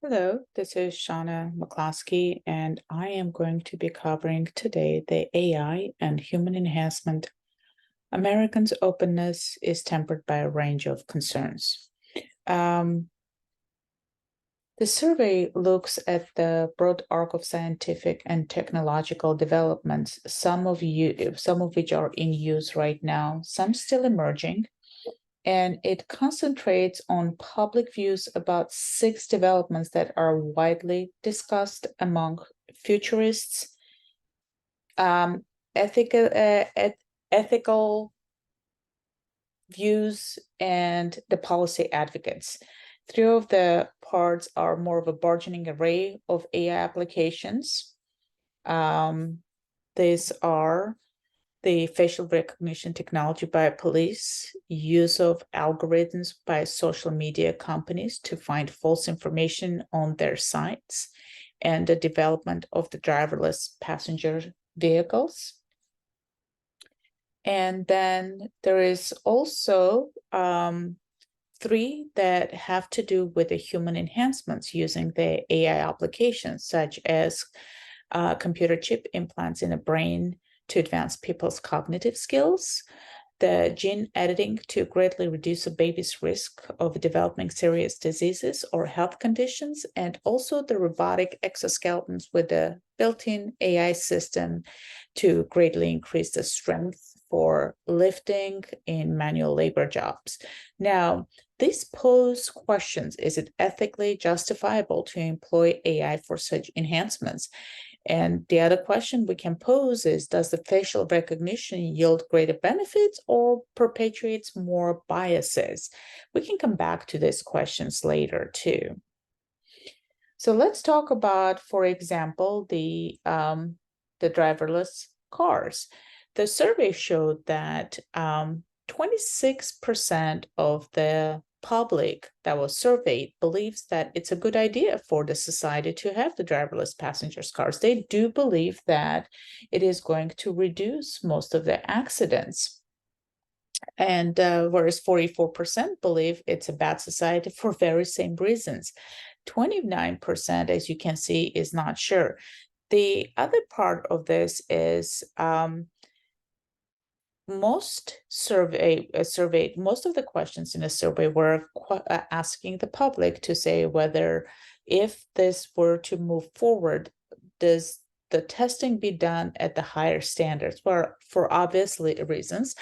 Hello, this is Shauna McCloskey, and I am going to be covering today the AI and human enhancement. Americans' openness is tempered by a range of concerns. Um, the survey looks at the broad arc of scientific and technological developments, some of which are in use right now, some still emerging, and it concentrates on public views about 6 developments that are widely discussed among futurists, um, ethical views, and the policy advocates. 3 of the parts are more of a burgeoning array of AI applications. These are the facial recognition technology by police, use of algorithms by social media companies to find false information on their sites, and the development of the driverless passenger vehicles. And then there is also 3 that have to do with the human enhancements using the AI applications, such as computer chip implants in the brain to advance people's cognitive skills, the gene editing to greatly reduce a baby's risk of developing serious diseases or health conditions, and also the robotic exoskeletons with the built-in AI system to greatly increase the strength for lifting in manual labor jobs. Now, these pose questions. Is it ethically justifiable to employ AI for such enhancements? And the other question we can pose is, does the facial recognition yield greater benefits or perpetuates more biases? We can come back to these questions later too. So let's talk about, for example, the driverless cars. The survey showed that 26% of the public that was surveyed believes that it's a good idea for the society to have the driverless passengers cars. They do believe that it is going to reduce most of the accidents. And whereas 44% believe it's a bad society for very same reasons. 29%, as you can see, is not sure. The other part of this is most surveyed, most of the questions in a survey were asking the public to say whether, if this were to move forward, does the testing be done at the higher standards? Well, for obvious reasons,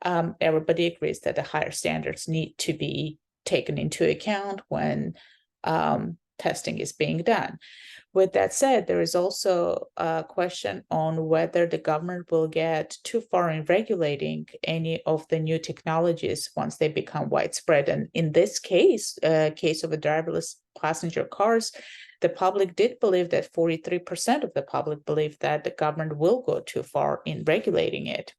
everybody agrees that the higher standards need to be taken into account when testing is being done. With that said, there is also a question on whether the government will get too far in regulating any of the new technologies once they become widespread. And in this case of the driverless passenger cars, the public did believe that 43% of the public believe that the government will go too far in regulating it.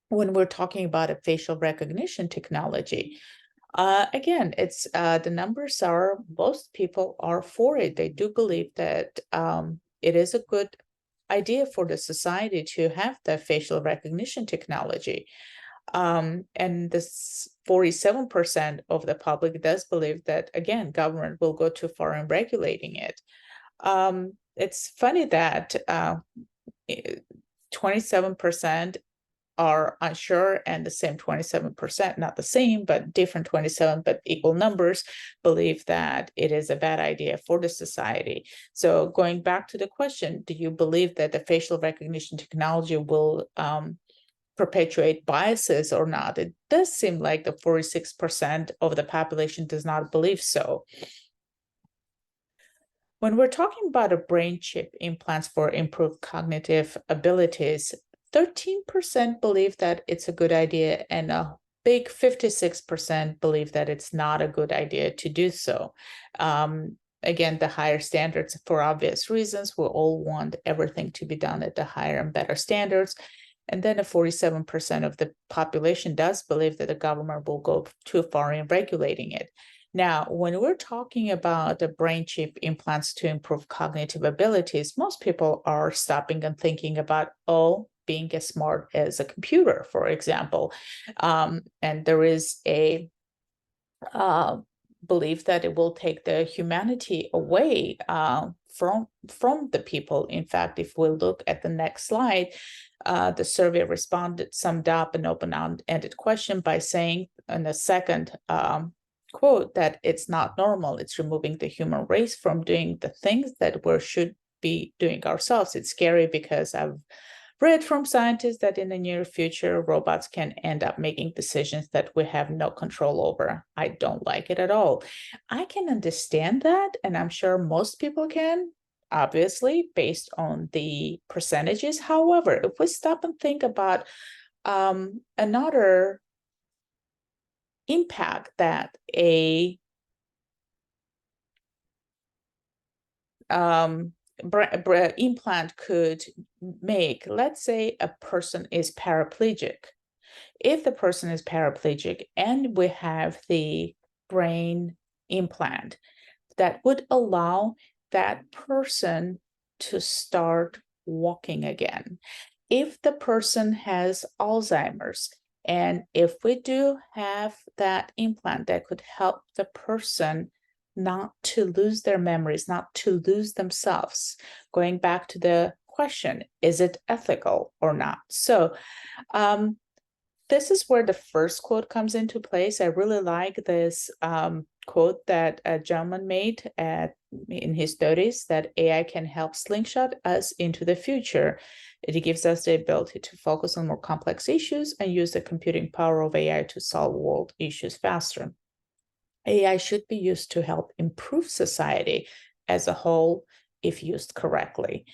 When we're talking about a facial recognition technology, again, it's the numbers are, most people are for it. They do believe that it is a good idea for the society to have the facial recognition technology. And this 47% of the public does believe that, again, government will go too far in regulating it. It's funny that 27% are unsure, and the same 27%, not the same, but different 27, but equal numbers, believe that it is a bad idea for the society. So going back to the question, do you believe that the facial recognition technology will perpetuate biases or not? It does seem like the 46% of the population does not believe so. When we're talking about a brain chip implants for improved cognitive abilities, 13% believe that it's a good idea, and a big 56% believe that it's not a good idea to do so. Again, the higher standards, for obvious reasons, we all want everything to be done at the higher and better standards. And then 47% of the population does believe that the government will go too far in regulating it. Now, when we're talking about the brain chip implants to improve cognitive abilities, most people are stopping and thinking about, being as smart as a computer, for example. And there is a believe that it will take the humanity away from the people. In fact, if we look at the next slide, the survey responded, summed up an open-ended question by saying in the second quote that it's not normal. It's removing the human race from doing the things that we should be doing ourselves. It's scary because I've read from scientists that in the near future, robots can end up making decisions that we have no control over. I don't like it at all. I can understand that, and I'm sure most people can, obviously, based on the percentages. However, if we stop and think about another impact that a implant could make, let's say a person is paraplegic. If the person is paraplegic and we have the brain implant, that would allow that person to start walking again. If the person has Alzheimer's, and if we do have that implant that could help the person not to lose their memories, not to lose themselves, going back to the question, is it ethical or not? So this is where the first quote comes into place. I really like this quote that a gentleman made in his 30s, that AI can help slingshot us into the future. It gives us the ability to focus on more complex issues and use the computing power of AI to solve world issues faster. AI should be used to help improve society as a whole if used correctly.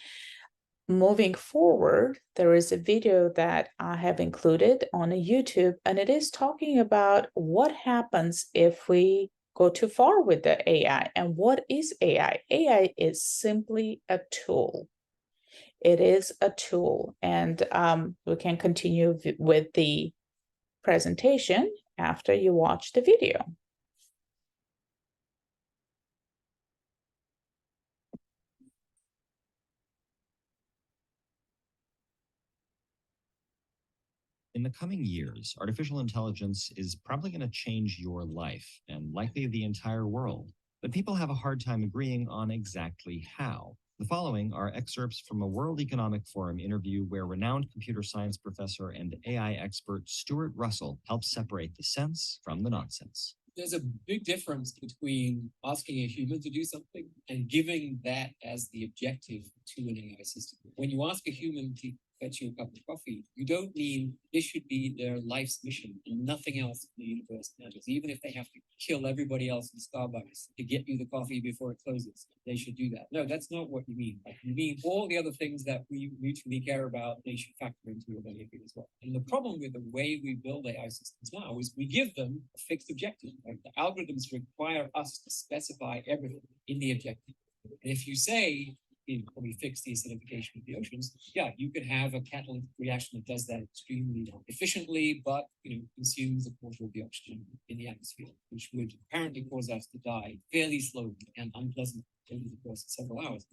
Moving forward, there is a video that I have included on YouTube, and it is talking about what happens if we go too far with the AI. And what is AI? AI is simply a tool. It is a tool, and we can continue with the presentation after you watch the video. In the coming years, artificial intelligence is probably going to change your life and likely the entire world. But people have a hard time agreeing on exactly how. The following are excerpts from a World Economic Forum interview where renowned computer science professor and AI expert Stuart Russell helps separate the sense from the nonsense. There's a big difference between asking a human to do something and giving that as the objective to an AI system. When you ask a human to fetch you a cup of coffee, you don't mean this should be their life's mission and nothing else in the universe matters. Even if they have to kill everybody else in Starbucks to get you the coffee before it closes, they should do that. No, that's not what you mean. You mean all the other things that we mutually care about, they should factor into your behavior as well. And the problem with the way we build AI systems now is we give them a fixed objective. Like the algorithms require us to specify everything in the objective. And if you say, when we fix the acidification of the oceans, yeah, you could have a catalytic reaction that does that extremely efficiently, but consumes a quarter of the oxygen in the atmosphere, which would apparently cause us to die fairly slowly and unpleasantly over the course of several hours.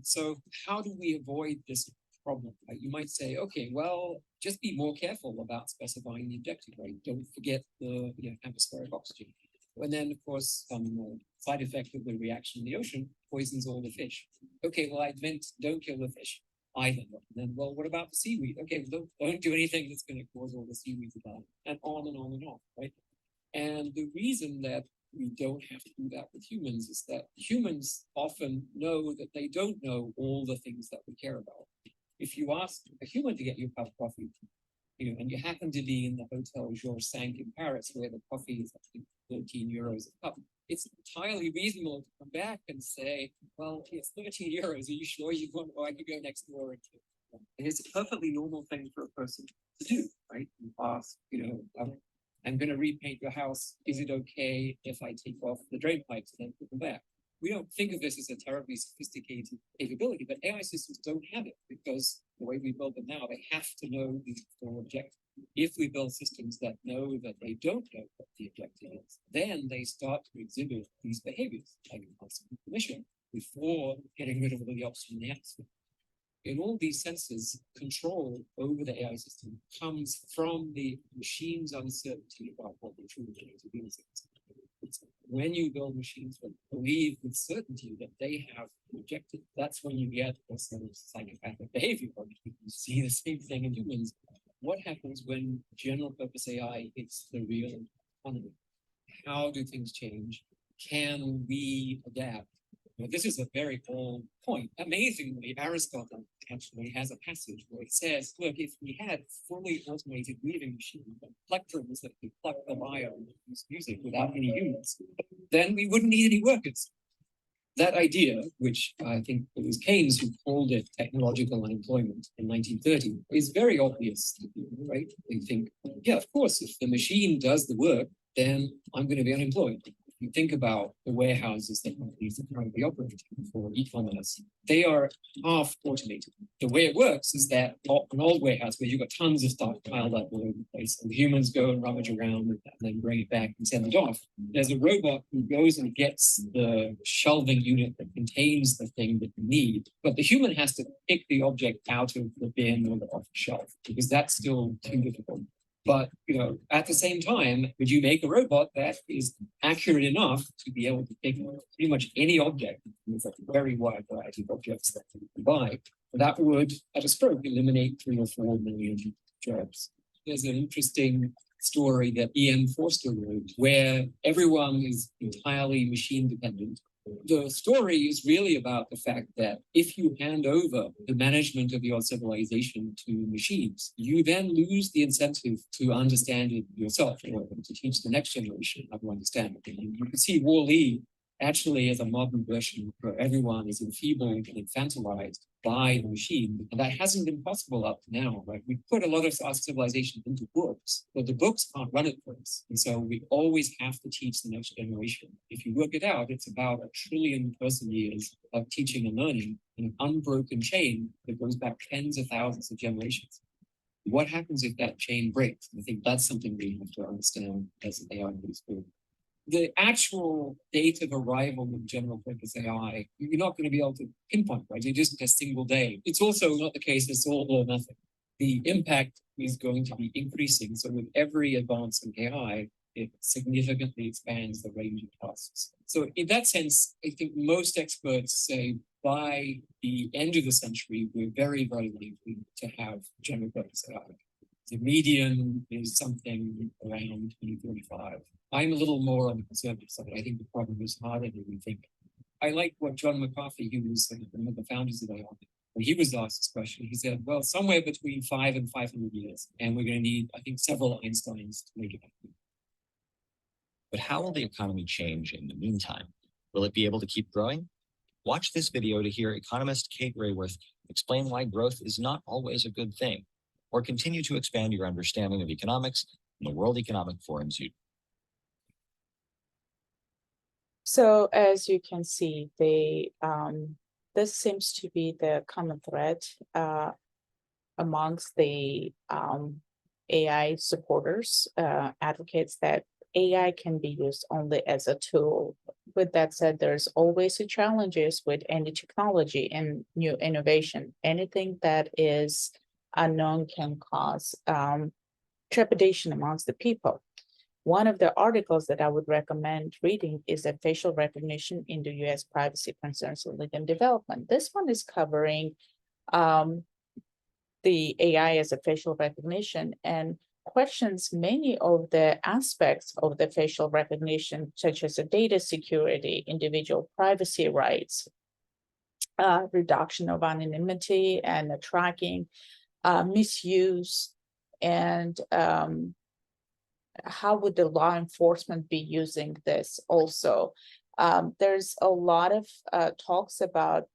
So how do we avoid this problem? Right? You might say, okay, well, just be more careful about specifying the objective, right? Don't forget the atmospheric oxygen. And then, of course, side effect of the reaction in the ocean poisons all the fish. Okay, well, I meant don't kill the fish either. And then, well, what about the seaweed? Okay, well, don't do anything that's going to cause all the seaweed to die. And on and on and on, right? And the reason that we don't have to do that with humans is that humans often know that they don't know all the things that we care about. If you ask a human to get you a cup of coffee, and you happen to be in the Hotel Georges V in Paris, where the coffee is actually 13 euros a cup, it's entirely reasonable to come back and say, well, it's 13 euros. Are you sure you want, I could go next door? And it's a perfectly normal thing for a person to do, right? You ask, I'm going to repaint your house. Is it okay if I take off the drain pipes and then put them back? We don't think of this as a terribly sophisticated capability, but AI systems don't have it because the way we build them now, they have to know the full objective. If we build systems that know that they don't know what the objective is, then they start to exhibit these behaviors, like asking permission before getting rid of all the oxygen in the atmosphere. In all these senses, control over the AI system comes from the machine's uncertainty about what the true objective is. when you build machines that believe with certainty that they have rejected, that's when you get a sort of psychopathic behavior. You see the same thing in humans. What happens when general purpose AI hits the real economy? How do things change? Can we adapt? Now, this is a very old point. Amazingly, Aristotle actually has a passage where he says, look, if we had fully automated weaving machines and plectrums that could pluck the wire and produce music without any humans, then we wouldn't need any workers. That idea, which I think it was Keynes who called it technological unemployment in 1930, is very obvious to people, right? They think, yeah, of course, if the machine does the work, then I'm going to be unemployed. If you think about the warehouses that companies are currently operating for e-commerce, they are half automated. The way it works is that an old warehouse where you've got tons of stuff piled up all over the place, and humans go and rummage around and then bring it back and send it off. There's a robot who goes and gets the shelving unit that contains the thing that you need, but the human has to pick the object out of the bin or off the shelf because that's still too difficult. But at the same time, would you make a robot that is accurate enough to be able to pick pretty much any object? It's a very wide variety of objects that you can buy. That would, at a stroke, eliminate 3 or 4 million jobs. There's an interesting story that E.M. Forster wrote, where everyone is entirely machine dependent. The story is really about the fact that if you hand over the management of your civilization to machines, you then lose the incentive to understand it yourself or to teach the next generation how to understand it. You can see Wall-E actually as a modern version where everyone is enfeebled and infantilized by the machine. And that hasn't been possible up to now, right? We put a lot of our civilization into books, but the books can't run it for us. And so we always have to teach the next generation. If you work it out, it's about 1 trillion person years of teaching and learning in an unbroken chain that goes back tens of thousands of generations. What happens if that chain breaks? I think that's something we have to understand as AI moves forward. The actual date of arrival of general purpose AI, you're not going to be able to pinpoint, right? You're just a single day. It's also not the case it's all or nothing. The impact is going to be increasing. So with every advance in AI, it significantly expands the range of tasks. So in that sense, I think most experts say by the end of the century, we're very, very likely to have general purpose AI. The median is something around 2035. I'm a little more on the conservative side. I think the problem is harder than we think. I like what John McCarthy, who was one of the founders of AI, when he was asked this question, he said, well, somewhere between 5 and 500 years. And we're going to need, I think, several Einsteins to make it happen. But how will the economy change in the meantime? Will it be able to keep growing? Watch this video to hear economist Kate Rayworth explain why growth is not always a good thing, or continue to expand your understanding of economics and the World Economic Forum's youth. So as you can see, this seems to be the common thread amongst the AI supporters, advocates that AI can be used only as a tool. With that said, there's always challenges with any technology and new innovation. Anything that is unknown can cause trepidation amongst the people. One of the articles that I would recommend reading is a facial recognition in the U.S. privacy concerns and legal development. This one is covering the AI as a facial recognition and questions many of the aspects of the facial recognition, such as the data security, individual privacy rights, reduction of anonymity and tracking, misuse, and how would the law enforcement be using this also? There's a lot of talks about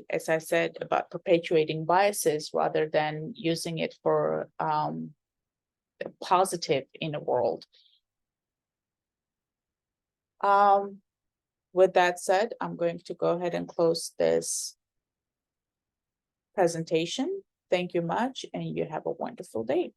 as I said, about perpetuating biases rather than using it for positive in the world. With that said, I'm going to go ahead and close this presentation. Thank you much, and you have a wonderful day.